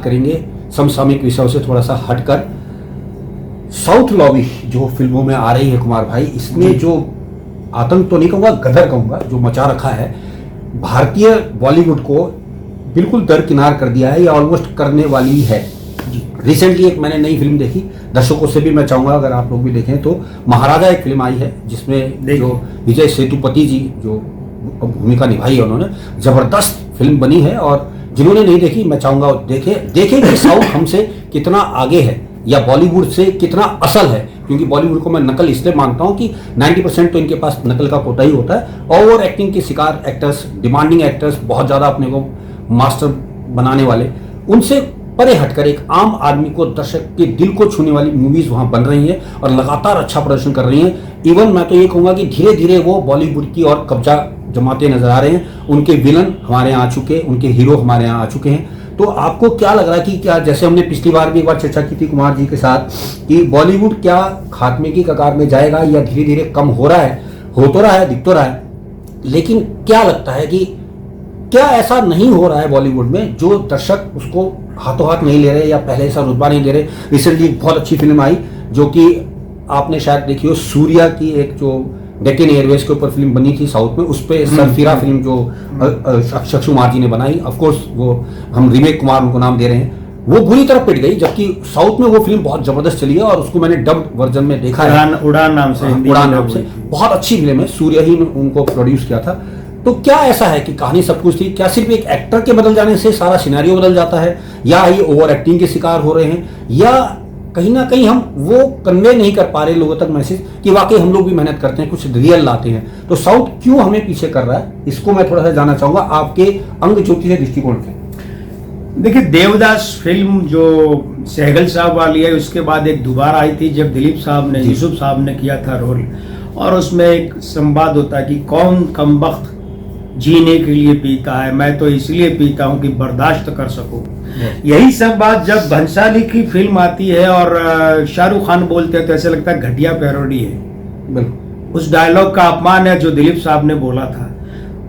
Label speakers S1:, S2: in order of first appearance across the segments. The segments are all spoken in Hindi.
S1: बात करेंगे समसामयिक विषयों से थोड़ा सा हटकर। साउथ लॉबी जो फिल्मों में आ रही है कुमार भाई, इसने जो आतंक तो नहीं कहूँगा, गदर कहूँगा, जो मचा रखा है, भारतीय बॉलीवुड को बिल्कुल दरकिनार कर दिया है या ऑलमोस्ट करने वाली है। रिसेंटली एक मैंने नई फिल्म देखी, दर्शकों से भी मैं चाहूँगा अगर आप लोग भी देखें तो, महाराजा एक फिल्म आई है जिसमें जो विजय सेतुपति जी जो भूमिका निभाई है उन्होंने, जबरदस्त फिल्म बनी है। और जिन्होंने नहीं देखी मैं चाहूँगा देखें कि साउथ हमसे कितना आगे है या बॉलीवुड से कितना असल है। क्योंकि बॉलीवुड को मैं नकल इसलिए मानता हूँ कि 90% तो इनके पास नकल का कोटा ही होता है। ओवर एक्टिंग के शिकार एक्टर्स, डिमांडिंग एक्टर्स, बहुत ज़्यादा अपने को मास्टर बनाने वाले, उनसे परे हटकर एक आम आदमी को, दर्शक के दिल को छूने वाली मूवीज वहाँ बन रही हैं और लगातार अच्छा प्रदर्शन कर रही हैं। इवन मैं तो ये कहूँगा कि धीरे धीरे वो बॉलीवुड की और कब्जा जमाते नजर आ रहे हैं। उनके विलन हमारे यहाँ आ चुके हैं, उनके हीरो हमारे यहाँ आ चुके हैं। तो आपको क्या लग रहा है कि क्या, जैसे हमने पिछली बार भी एक बार चर्चा की थी कुमार जी के साथ, कि बॉलीवुड क्या खात्मे की कगार में जाएगा या धीरे धीरे कम हो रहा है, हो तो रहा है, दिख तो रहा है, लेकिन क्या लगता है कि क्या ऐसा नहीं हो रहा है बॉलीवुड में जो दर्शक उसको हाथों हाथ नहीं ले रहे या पहले ऐसा रुतबा नहीं दे रहे। रिसेंटली एक बहुत अच्छी फिल्म आई जो कि आपने शायद देखी हो, सूर्या की एक जो डेक्कन एयरवेज के ऊपर फिल्म बनी थी साउथ में, उस पर सरफिरा फिल्म जो अक्षय कुमार जी ने बनाई, ऑफकोर्स वो हम रीमेक कुमार उनको नाम दे रहे हैं, वो बुरी तरह पिट गई, जबकि साउथ में वो फिल्म बहुत जबरदस्त चली है और उसको मैंने डब्ड वर्जन में देखा है,
S2: उड़ान नाम से,
S1: उड़ान नाम से, बहुत अच्छी फिल्म है, सूर्या ही ने उनको प्रोड्यूस किया था। तो क्या ऐसा है कि कहानी सब कुछ थी, क्या सिर्फ एक एक्टर के बदल जाने से सारा सिनेरियो बदल जाता है, या ये ओवर एक्टिंग के शिकार हो रहे हैं, या कहीं ना कहीं हम वो कन्वे नहीं कर पा रहे लोगों तक मैसेज कि वाकई हम लोग भी मेहनत करते हैं, कुछ रियल लाते हैं। तो साउथ क्यों हमें पीछे कर रहा है, इसको मैं थोड़ा सा जानना चाहूंगा आपके अंग ज्योतिष दृष्टिकोण से।
S2: देखिए, देवदास फिल्म जो सहगल साहब वाली है, उसके बाद एक दोबारा आई थी जब दिलीप साहब ने, यूसुफ साहब ने किया था रोल, और उसमें एक संवाद होता है कि कौन कमबख्त जीने के लिए पीता है, मैं तो इसलिए पीता हूं कि बर्दाश्त कर सकूं। यही सब बात जब भंसाली की फिल्म आती है और शाहरुख खान बोलते हैं तो ऐसे लगता है घटिया पैरोडी है। उस डायलॉग का अपमान है जो दिलीप साहब ने बोला था।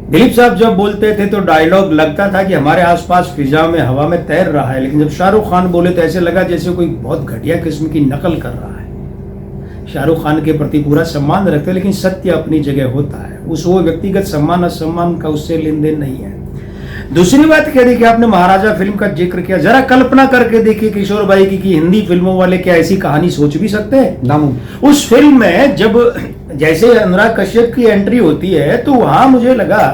S2: दिलीप साहब जब बोलते थे तो डायलॉग लगता था कि हमारे आसपास फिजा में, हवा में तैर रहा है, लेकिन जब शाहरुख खान बोले तो ऐसे लगा जैसे कोई बहुत घटिया किस्म की नकल कर रहा है। शाहरुख खान के प्रति पूरा सम्मान रखते हैं, लेकिन सत्य अपनी जगह होता है, उस वो व्यक्तिगत सम्मान असम्मान का उससे लेन देन नहीं है। दूसरी बात क्या देखिए, आपने महाराजा फिल्म का जिक्र किया, जरा कल्पना करके देखिए किशोर भाई की कि हिंदी फिल्मों वाले क्या ऐसी कहानी सोच भी सकते हैं। उस फिल्म में जब जैसे अनुराग कश्यप की एंट्री होती है तो वहां मुझे लगा,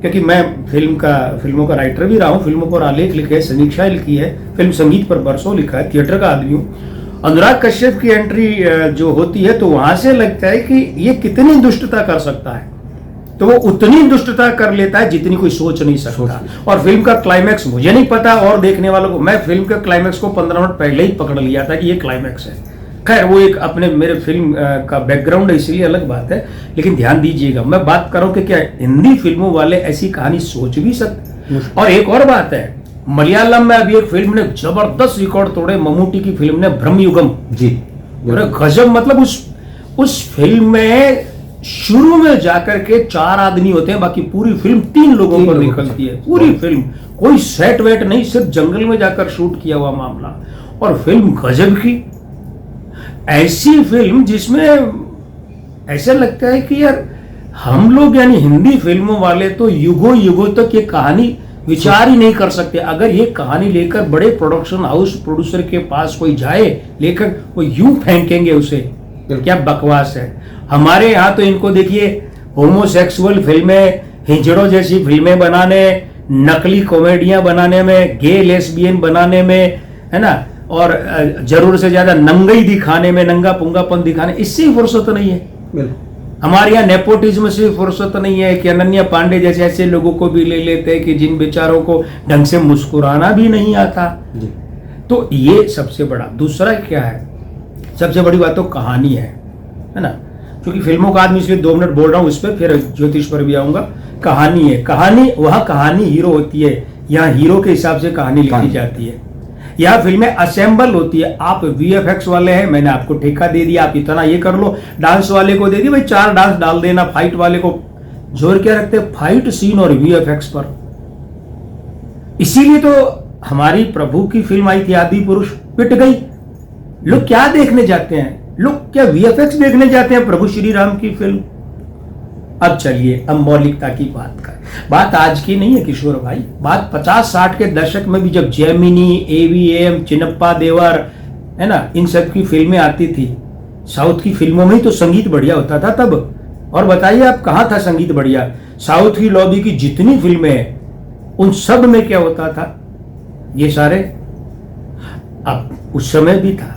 S2: क्योंकि मैं फिल्मों का राइटर भी रहा हूँ, फिल्मों पर आलेख लिखे, समीक्षा लिखी है, फिल्म संगीत पर बरसों लिखा है, थिएटर का आदमी हूँ। अनुराग कश्यप की एंट्री जो होती है तो वहां से लगता है कि ये कितनी दुष्टता कर सकता है, तो वो उतनी दुष्टता कर लेता है जितनी कोई सोच नहीं सकता। और फिल्म का क्लाइमैक्स मुझे नहीं पता, और देखने वालों को, मैं फिल्म के क्लाइमैक्स को 15 मिनट पहले ही पकड़ लिया था कि ये क्लाइमैक्स है। खैर वो एक अपने मेरे फिल्म का बैकग्राउंड है, इसीलिए अलग बात है, लेकिन ध्यान दीजिएगा मैं बात करूं कि क्या हिंदी फिल्मों वाले ऐसी कहानी सोच भी सकते। और एक और बात है, मलयालम में अभी एक फिल्म ने जबरदस्त रिकॉर्ड तोड़े, ममूटी की फिल्म ने, ब्रह्मयुगम जी, गजब। मतलब उस फिल्म में शुरू में जाकर के 4 आदमी होते हैं, बाकी पूरी फिल्म 3 लोगों पर निकलती है। पूरी फिल्म कोई सेट वेट नहीं, सिर्फ जंगल में जाकर शूट किया हुआ मामला, और फिल्म गजब की। ऐसी फिल्म जिसमें ऐसा लगता है कि यार हम लोग यानी हिंदी फिल्मों वाले तो युगों युगों तक ये कहानी विचार ही नहीं कर सकते। अगर ये कहानी लेकर बड़े प्रोडक्शन हाउस प्रोड्यूसर के पास कोई जाए लेकर, वो यूं फेंकेंगे उसे, क्या बकवास है। हमारे यहाँ तो इनको देखिए, होमोसेक्सुअल फिल्में, हिजड़ों जैसी फिल्में बनाने, नकली कॉमेडियां बनाने में, गे लेस्बियन बनाने में, है ना, और जरूर से ज्यादा नंगई दिखाने में, नंगा पुंगापन दिखाने, इससे ही फुर्सत नहीं है। हमारे यहाँ नेपोटिज्म से फुर्सत नहीं है कि अनन्या पांडे जैसे ऐसे लोगों को भी ले लेते हैं कि जिन बेचारों को ढंग से मुस्कुराना भी नहीं आता। तो ये सबसे बड़ा। दूसरा क्या है, सबसे बड़ी बात तो कहानी है ना, क्योंकि फिल्मों का आदमी इसलिए 2 मिनट बोल रहा हूँ इस पर, फिर ज्योतिष पर भी आऊंगा। कहानी है, कहानी, वहां कहानी हीरो होती है, यहाँ हीरो के हिसाब से कहानी लिखी जाती है। यह फिल्में असेंबल होती है। आप वीएफएक्स वाले हैं, मैंने आपको ठेका दे दिया, आप इतना ये कर लो, डांस वाले को दे दिया भाई 4 डांस डाल देना, फाइट वाले को जोर क्या रखते हैं फाइट सीन और वीएफएक्स पर। इसीलिए तो हमारी प्रभु की फिल्म आई थी आदि पुरुष, पिट गई। लोग क्या देखने जाते हैं, लोग क्या वीएफएक्स देखने जाते हैं प्रभु श्री राम की फिल्म। अब चलिए, अब मौलिकता की बात का बात आज की नहीं है किशोर भाई, बात 50-60 के दशक में भी जब जेमिनी, एवीएम, चिन्नप्पा देवर है ना, इन सब की फिल्में आती थी। साउथ की फिल्मों में ही तो संगीत बढ़िया होता था तब। और बताइए आप कहाँ था संगीत बढ़िया? साउथ की लॉबी की जितनी फिल्में हैं उन सब में क्या होता था, ये सारे, अब उस समय भी था।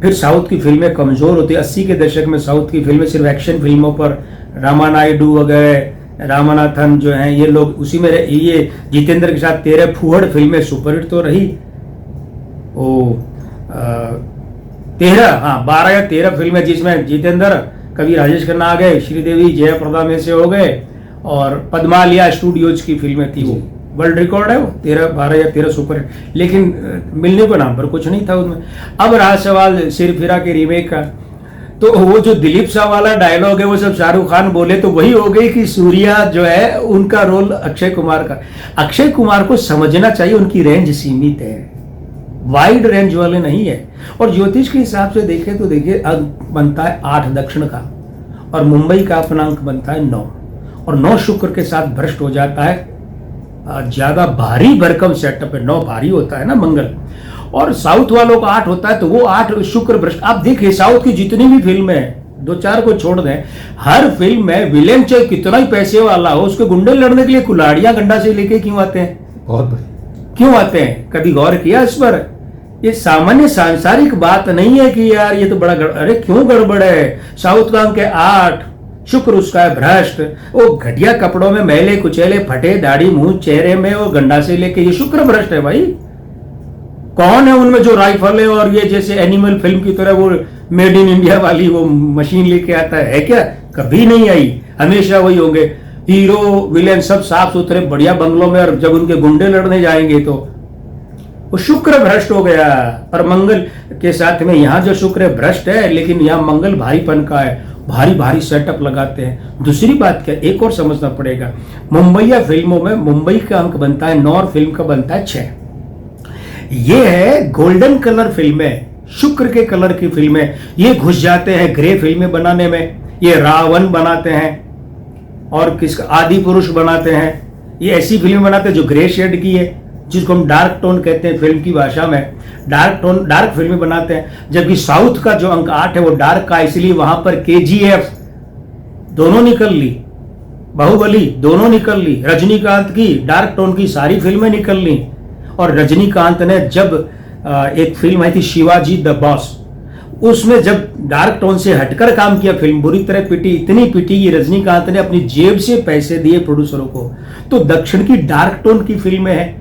S2: फिर साउथ की फिल्में कमजोर होती, 80 के दशक में साउथ की फिल्में सिर्फ एक्शन फिल्मों पर, रामानायडू वगैरह, रामानाथन जो हैं ये लोग उसी में ये जितेंद्र के साथ 13 फूहड़ फिल्में सुपरहिट तो रही। वो 12 या 13 फिल्में जिसमें जितेंद्र, कभी राजेश खन्ना आ गए, श्रीदेवी जयप्रदा में से हो गए, और पद्मालिया स्टूडियोज की फिल्में थी। वो वर्ल्ड रिकॉर्ड है वो, 12 या 13 सुपर, लेकिन मिलने को नाम पर कुछ नहीं था उनमें। अब रहा सवाल सिरफिरा के रीमेक का, तो वो जो दिलीप शाह वाला डायलॉग है वो सब शाहरुख खान बोले तो वही हो गई कि सूर्या जो है उनका रोल अक्षय कुमार का। अक्षय कुमार को समझना चाहिए उनकी रेंज सीमित है, वाइड रेंज वाले नहीं है। और ज्योतिष के हिसाब से देखें तो देखिए अंक बनता है 8 दक्षिण का, और मुंबई का अपना अंक बनता है 9, और 9 शुक्र के साथ भ्रष्ट हो जाता है। ज्यादा भारी भरकम सेटअप है, 9 भारी होता है ना मंगल, और साउथ वालों का 8 होता है, तो वो 8 शुक्र भ्रष्ट। आप देखिए साउथ की जितनी भी फिल्में हैं, 2-4 को छोड़ दें, हर फिल्म में विलेन चाहे कितना ही पैसे वाला हो, उसके गुंडे लड़ने के लिए कुल्हाड़ियां गंडा से लेके क्यों आते हैं?
S1: बहुत
S2: क्यों आते हैं? कभी गौर किया इस पर? ये सामान्य सांसारिक बात नहीं है कि यार ये तो बड़ा अरे क्यों गड़बड़ है? साउथ का अंक 8, शुक्र उसका है भ्रष्ट, वो घटिया कपड़ों में मैले कुचेले, फटे दाढ़ी मुंह चेहरे में, वो गंडा से लेके, ये शुक्र भ्रष्ट है भाई। कौन है उनमें जो राइफल है और ये जैसे एनिमल फिल्म की तरह वो मेड इन इंडिया वाली वो मशीन लेके आता है क्या? कभी नहीं आई, हमेशा वही होंगे हीरो विलेन, सब साफ सुथरे बढ़िया बंगलों में, और जब उनके गुंडे लड़ने जाएंगे तो वो शुक्र भ्रष्ट हो गया। और मंगल के साथ में यहाँ जो शुक्र भ्रष्ट है, लेकिन यहाँ मंगल भारीपन का है, भारी भारी सेटअप लगाते हैं। दूसरी बात क्या, एक और समझना पड़ेगा, मुंबईया फिल्मों में मुंबई का अंक बनता है 9 और फिल्म का बनता है 6। ये है गोल्डन कलर फिल्में, शुक्र के कलर की फिल्में। ये घुस जाते हैं ग्रे फिल्में बनाने में, ये रावण बनाते हैं और किसका आदि पुरुष बनाते हैं। ये ऐसी फिल्में बनाते हैं जो ग्रे शेड की है, जिसको हम डार्क टोन कहते हैं फिल्म की भाषा में, डार्क फिल्में बनाते हैं। जबकि साउथ का जो अंक 8 है वो डार्क का, इसलिए वहां पर केजीएफ दोनों निकल ली, बाहुबली दोनों निकल ली, रजनीकांत की डार्क टोन की सारी फिल्में निकल ली। और रजनीकांत ने जब एक फिल्म आई थी शिवाजी द बॉस, उसमें जब डार्क टोन से हटकर काम किया, फिल्म बुरी तरह पिटी, इतनी पिटी कि रजनीकांत ने अपनी जेब से पैसे दिए प्रोड्यूसरों को। तो दक्षिण की डार्क टोन की फिल्में हैं,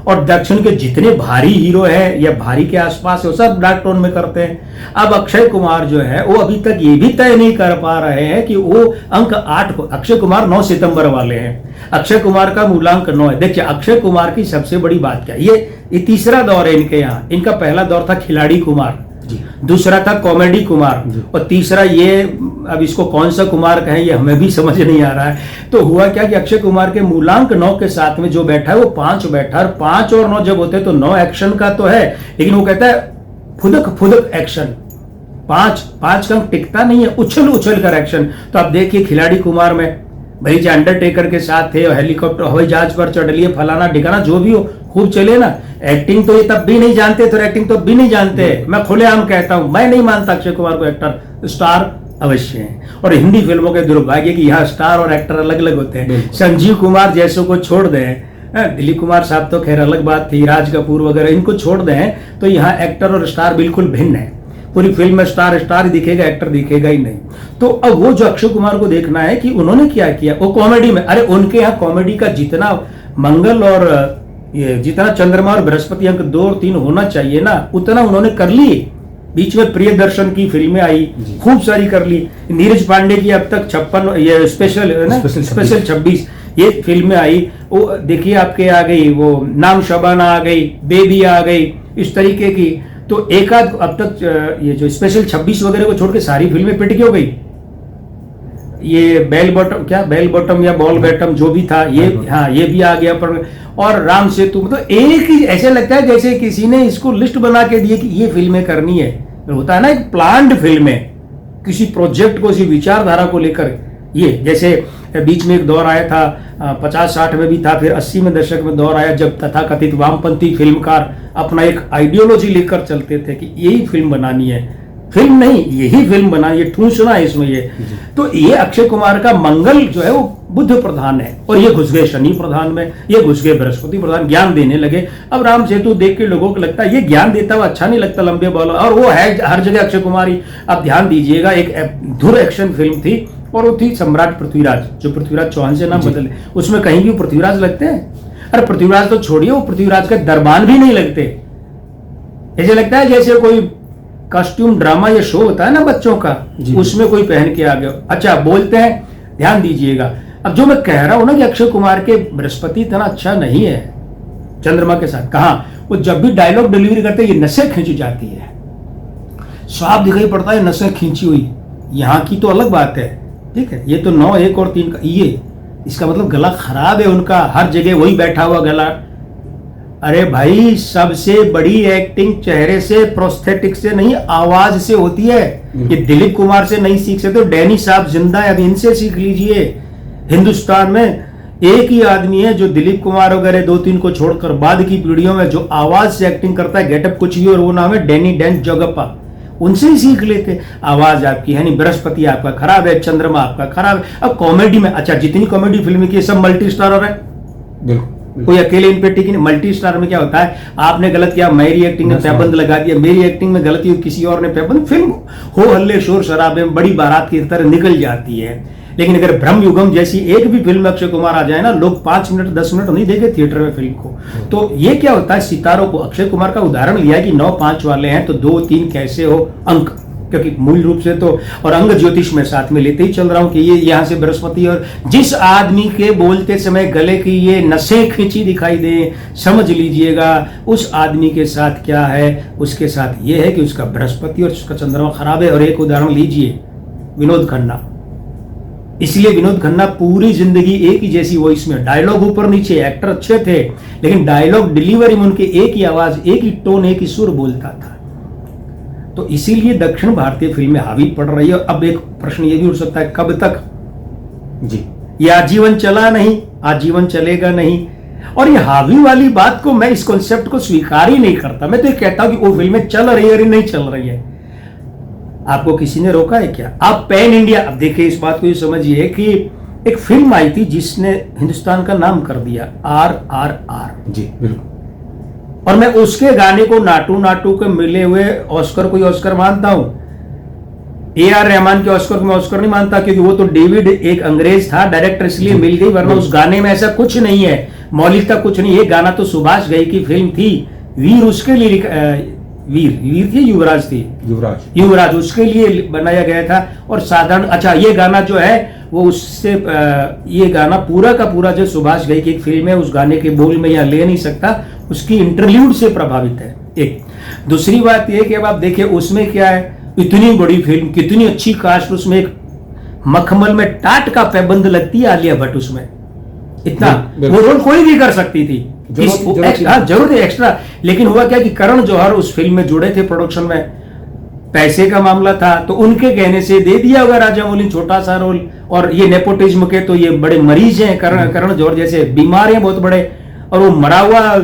S2: और दक्षिण के जितने भारी हीरो हैं या भारी के आसपास है वो सब डार्क टोन में करते हैं। अब अक्षय कुमार जो है वो अभी तक ये भी तय नहीं कर पा रहे हैं कि वो अंक 8 को, अक्षय कुमार 9 सितंबर वाले हैं, अक्षय कुमार का मूलांक 9 है। देखिए अक्षय कुमार की सबसे बड़ी बात क्या, ये तीसरा दौर है इनके यहाँ। इनका पहला दौर था खिलाड़ी कुमार, दूसरा था कॉमेडी कुमार, और तीसरा ये, अब इसको कौन सा कुमार कहें ये हमें भी समझ नहीं आ रहा है। तो हुआ क्या कि अक्षय कुमार के मूलांक 9 के साथ में जो बैठा है वो 5 बैठा, और 5 और 9 जब होते तो 9 एक्शन का तो है, लेकिन वो कहता है फुदक एक्शन। 5 का अंक टिकता नहीं है, उछल कर एक्शन। तो आप देखिए खिलाड़ी कुमार में भाई जो अंडरटेकर के साथ थे, हेलीकॉप्टर हवाई जहाज पर चढ़ लिए, फलाना ढिकाना जो भी हो, खूब चले ना। एक्टिंग तो ये तब भी नहीं जानते थे, एक्टिंग तो भी नहीं जानते। मैं खुलेआम कहता हूं, मैं नहीं मानता अक्षय कुमार को एक्टर, स्टार अवश्य है। और हिंदी फिल्मों के दुर्भाग्य कि यहाँ स्टार और एक्टर अलग अलग होते हैं। संजीव कुमार जैसों को छोड़ दें, दिलीप कुमार साहब तो खैर अलग बात थी, राज कपूर वगैरह, इनको छोड़ दें तो यहाँ एक्टर और स्टार बिल्कुल भिन्न है। पूरी फिल्म में स्टार दिखेगा, एक्टर दिखेगा ही नहीं। तो अब वो जो अक्षय कुमार को देखना है कि उन्होंने क्या किया, वो कॉमेडी में, अरे उनके यहाँ कॉमेडी का जितना मंगल और ये जितना चंद्रमा और बृहस्पति अंक 2 और 3 होना चाहिए ना, उतना उन्होंने कर ली। बीच में प्रियदर्शन की फिल्में आई, खूब सारी कर ली। नीरज पांडे की अब तक 56 ये स्पेशल है ना, स्पेशल 26 ये फिल्में आई। वो देखिए आपके आ गई, वो नाम शबाना आ गई, बेबी आ गई, इस तरीके की। तो एक आध अब तक ये जो स्पेशल 26 वगैरह को छोड़ के सारी फिल्में पिट क्यों गई। ये बेल बॉटम या बॉल बॉटम जो भी था ये, हाँ ये भी आ गया। पर और राम सेतु, मतलब एक ही ऐसे लगता है जैसे किसी ने इसको लिस्ट बना के दी कि ये फिल्में करनी है। होता है ना एक प्लान्ड फिल्म है, किसी प्रोजेक्ट को, किसी विचारधारा को लेकर। ये जैसे बीच में एक दौर आया था 50-60 में भी था, फिर 80 में दशक में दौर आया जब तथाकथित वामपंथी फिल्मकार अपना एक आइडियोलॉजी लेकर चलते थे कि यही फिल्म बनानी है, फिल्म नहीं यही फिल्म बना, ये ठूंसना है इसमें ये। तो ये अक्षय कुमार का मंगल जो है वो बुद्ध प्रधान है, और ये घुस गए शनि प्रधान में, ये घुस गए बृहस्पति प्रधान, ज्ञान देने लगे। अब राम सेतु देख के लोगों को लगता है ये ज्ञान देता हुआ अच्छा नहीं लगता, लंबे बाल, और वो है हर जगह अक्षय कुमार ही। अब ध्यान दीजिएगा, एक धुर एक्शन फिल्म थी और वो थी सम्राट पृथ्वीराज, जो पृथ्वीराज चौहान से नाम बदले, उसमें कहीं भी पृथ्वीराज लगते हैं? अरे पृथ्वीराज तो छोड़िए, वो पृथ्वीराज के दरबान भी नहीं लगते। ऐसे लगता है जैसे कोई कॉस्ट्यूम ड्रामा या शो होता है ना बच्चों का, उसमें कोई पहन के आ गया। अच्छा बोलते हैं, ध्यान दीजिएगा, अब जो मैं कह रहा हूं ना कि अक्षय कुमार के बृहस्पति इतना अच्छा नहीं है चंद्रमा के साथ, कहा वो जब भी डायलॉग डिलीवरी करते हैं ये नसें खींची जाती है, साफ दिखाई पड़ता है नसें खींची हुई। यहाँ की तो अलग बात है, ठीक है, ये तो 9, 1 और 3 का, ये इसका मतलब गला खराब है उनका, हर जगह वही बैठा हुआ गला। अरे भाई सबसे बड़ी एक्टिंग चेहरे से, प्रोस्थेटिक से नहीं, आवाज से होती है। ये दिलीप कुमार से नहीं सीख सकते, डैनी साहब जिंदा है, अब इनसे सीख लीजिए। हिंदुस्तान में एक ही आदमी है जो दिलीप कुमार वगैरह 2-3 को छोड़कर बाद की पीढ़ियों में जो आवाज से एक्टिंग करता है, गेटअप कुछ भी, और वो नाम है डैनी डैन जोगप्पा। उनसे ही सीख लेते। आवाज आपकी है नहीं, बृहस्पति आपका खराब है, चंद्रमा आपका खराब है। अब कॉमेडी में, अच्छा जितनी कॉमेडी फिल्म की सब मल्टी स्टारर है, बिल्कुल कोई अकेले इन पे टिक नहीं। मल्टी स्टार में क्या होता है, आपने गलत किया, मेरी एक्टिंग में पैबंद लगा दिया, मेरी एक्टिंग में गलती हुई, किसी और ने पैबंद, फिल्म हो हल्ले शोर शराबे में बड़ी बारात की तरह निकल जाती है। लेकिन अगर ब्रह्म युगम जैसी एक भी फिल्म में अक्षय कुमार आ जाए ना, लोग 5 मिनट 10 मिनट नहीं देखे थिएटर में फिल्म को। तो ये क्या होता है, सितारों को, अक्षय कुमार का उदाहरण लिया कि 9-5 वाले हैं तो 2-3 कैसे हो अंक, क्योंकि मूल रूप से तो, और अंग ज्योतिष में साथ में लेते ही चल रहा हूं कि ये यहाँ से बृहस्पति, और जिस आदमी के बोलते समय गले की ये नसें खींची दिखाई दे, समझ लीजिएगा उस आदमी के साथ क्या है, उसके साथ ये है कि उसका बृहस्पति और उसका चंद्रमा खराब है। और एक उदाहरण लीजिए, विनोद खन्ना। इसलिए विनोद खन्ना पूरी जिंदगी एक ही जैसी वॉइस में, डायलॉग ऊपर नीचे, एक्टर अच्छे थे लेकिन डायलॉग डिलीवरी में उनके एक ही आवाज, एक ही टोन, एक ही सुर बोलता था। तो इसीलिए दक्षिण भारतीय फिल्में हावी पड़ रही है। अब एक प्रश्न ये भी उठ सकता है, कब तक जी ये आजीवन चला नहीं, आजीवन चलेगा नहीं। और ये हावी वाली बात को, मैं इस कॉन्सेप्ट को स्वीकार ही नहीं करता। मैं तो ये कहता हूं कि वो फिल्में चल रही है या नहीं चल रही है, आपको किसी ने रोका है क्या? आप पैन इंडिया, अब देखिए इस बात को ये समझिए कि एक फिल्म आई थी जिसने हिंदुस्तान का नाम कर दिया, RRR। जी बिल्कुल। और मैं उसके गाने को नाटू नाटू के मिले हुए ऑस्कर को ऑस्कर मानता हूं। AR रहमान के ऑस्कर को मैं ऑस्कर नहीं मानता, क्योंकि वो तो डेविड एक अंग्रेज था, डायरेक्टर इसलिए मिल गई, वरना उस गाने में ऐसा कुछ नहीं है, मौलिकता कुछ नहीं। ये गाना तो सुभाष घई की फिल्म थी, वीर उसके लिए, वीर थी, युवराज थी, युवराज उसके लिए बनाया गया था। और साधारण, अच्छा ये गाना जो है वो उससे, ये गाना पूरा का पूरा जो सुभाष घई की एक फिल्म है, उस गाने के बोल में यहाँ ले नहीं सकता, उसकी इंटरल्यूड से प्रभावित है। एक दूसरी बात यह कि अब आप देखिए उसमें क्या है, इतनी बड़ी फिल्म, कितनी अच्छी कास्ट, उसमें एक मखमल में टाट का पैबंद लगती है आलिया भट्ट, उसमें इतना वो रोल कोई भी कर सकती थी, जरूरत है एक्स्ट्रा। लेकिन हुआ क्या कि करण जौहर उस फिल्म में जुड़े थे प्रोडक्शन में, पैसे का मामला था तो उनके कहने से दे दिया होगा राजामौली छोटा सा रोल। और ये नेपोटिज्म के तो ये बड़े मरीज हैं, करण जौहर जैसे बीमार हैं बहुत बड़े, और वो मरा हुआ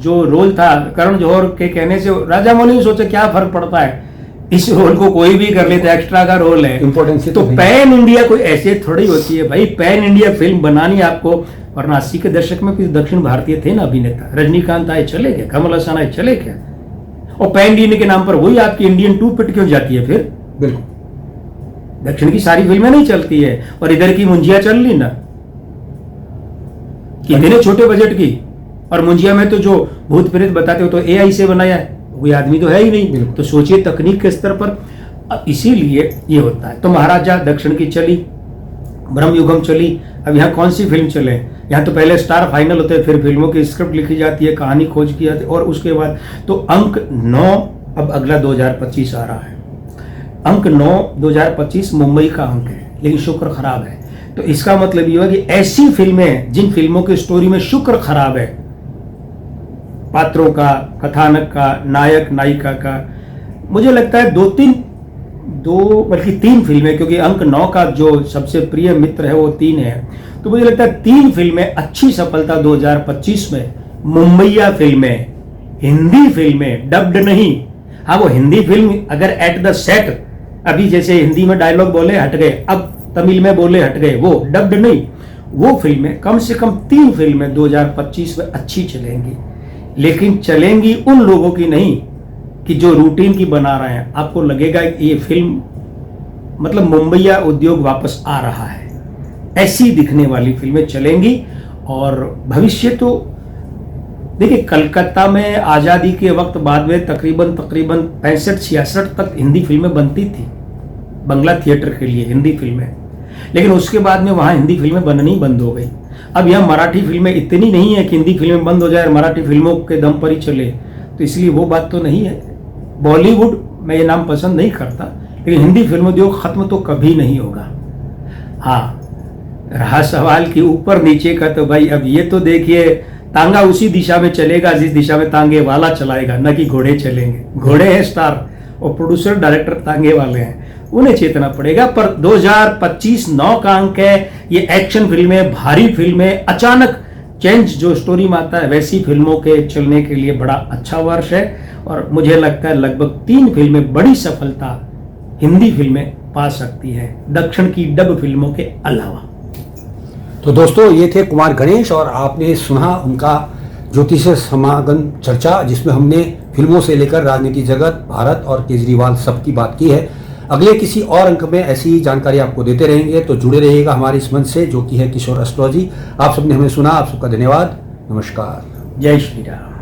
S2: जो रोल था करण जौहर के कहने से राजामौली ने सोचा क्या फर्क पड़ता है, इस रोल को कोई भी कर लेता है, एक्स्ट्रा का रोल है, इंपॉर्टेंस। तो पैन इंडिया कोई ऐसे थोड़ी होती है भाई, पैन इंडिया फिल्म बनानी आपको। वरना 80 के दशक में कुछ दक्षिण भारतीय थे ना अभिनेता, रजनीकांत आए चले गए, कमल हसन आए चले गए, और पैन इंडिया के नाम पर वही आपकी इंडियन 2 पिट क्यों जाती है फिर? बिल्कुल, दक्षिण की सारी फिल्में नहीं चलती है, और इधर की मुंजिया चल ली ना, कितने छोटे बजट की। और मुंजिया में तो जो भूत प्रेत बताते हो तो AI से बनाया है, कोई आदमी तो है ही नहीं। तो सोचिए तकनीक के स्तर पर, इसीलिए ये होता है। तो महाराजा दक्षिण की चली, ब्रह्मयुगम चली, अब यहाँ कौन सी फिल्म चले? यहाँ तो पहले स्टार फाइनल होते हैं, फिर फिल्मों की स्क्रिप्ट लिखी जाती है, कहानी खोज की जाती है, और उसके बाद तो अंक 9, अब अगला 2025 आ रहा है, अंक 9 2025 मुंबई का अंक है, लेकिन शुक्र खराब है। तो इसका मतलब ये हुआ कि ऐसी फिल्में, जिन फिल्मों की स्टोरी में शुक्र खराब है, पात्रों का, कथानक का, नायक नायिका का। मुझे लगता है बल्कि 3 फिल्में, क्योंकि अंक 9 का जो सबसे प्रिय मित्र है वो 3 है, तो मुझे लगता है 3 फिल्में अच्छी सफलता 2025 में। मुंबईया फिल्में, हिंदी फिल्में, डब्ड नहीं। हाँ, वो हिंदी फिल्म अगर एट द सेट, अभी जैसे हिंदी में डायलॉग बोले हट गए, अब तमिल में बोले हट गए, वो डब्ड नहीं। वो फिल्में कम से कम 3 फिल्में 2025 में अच्छी चलेंगी, लेकिन चलेंगी उन लोगों की नहीं कि जो रूटीन की बना रहे हैं। आपको लगेगा कि ये फिल्म मतलब मुंबईया उद्योग वापस आ रहा है, ऐसी दिखने वाली फिल्में चलेंगी। और भविष्य तो देखिए, कलकत्ता में आज़ादी के वक्त बाद में तकरीबन 65-66 तक हिंदी फिल्में बनती थी, बंगला थिएटर के लिए हिंदी फिल्में, लेकिन उसके बाद में वहाँ हिंदी फिल्में बननी बंद हो गई। अब यहाँ मराठी फिल्में इतनी नहीं है कि हिंदी फिल्में बंद हो जाए और मराठी फिल्मों के दम पर ही चले, तो इसलिए वो बात तो नहीं है। बॉलीवुड मैं ये नाम पसंद नहीं करता, लेकिन हिंदी फिल्म उद्योग खत्म तो कभी नहीं होगा। हाँ, रहा सवाल कि ऊपर नीचे का, तो भाई अब ये तो देखिए, तांगा उसी दिशा में चलेगा जिस दिशा में तांगे वाला चलाएगा, न कि घोड़े चलेंगे। घोड़े हैं स्टार और प्रोड्यूसर डायरेक्टर तांगे वाले हैं, उन्हें चेतना पड़ेगा। पर 2025 9 का अंक है। ये एक्शन फिल्में, भारी फिल्में, अचानक चेंज जो स्टोरी में आता है, वैसी फिल्मों के चलने के लिए बड़ा अच्छा वर्ष है। और मुझे लगता है लगभग 3 फिल्में बड़ी सफलता हिंदी फिल्में पा सकती है, दक्षिण की डब फिल्मों के अलावा।
S1: तो दोस्तों, ये थे कुमार गणेश और आपने सुना उनका ज्योतिष समागम चर्चा, जिसमें हमने फिल्मों से लेकर राजनीति जगत, भारत और केजरीवाल सबकी बात की है। अगले किसी और अंक में ऐसी ही जानकारी आपको देते रहेंगे, तो जुड़े रहिएगा हमारे इस मंच से, जो कि है किशोर एस्ट्रोलॉजी। आप सबने हमें सुना, आप सबका धन्यवाद। नमस्कार।
S2: जय श्री राम।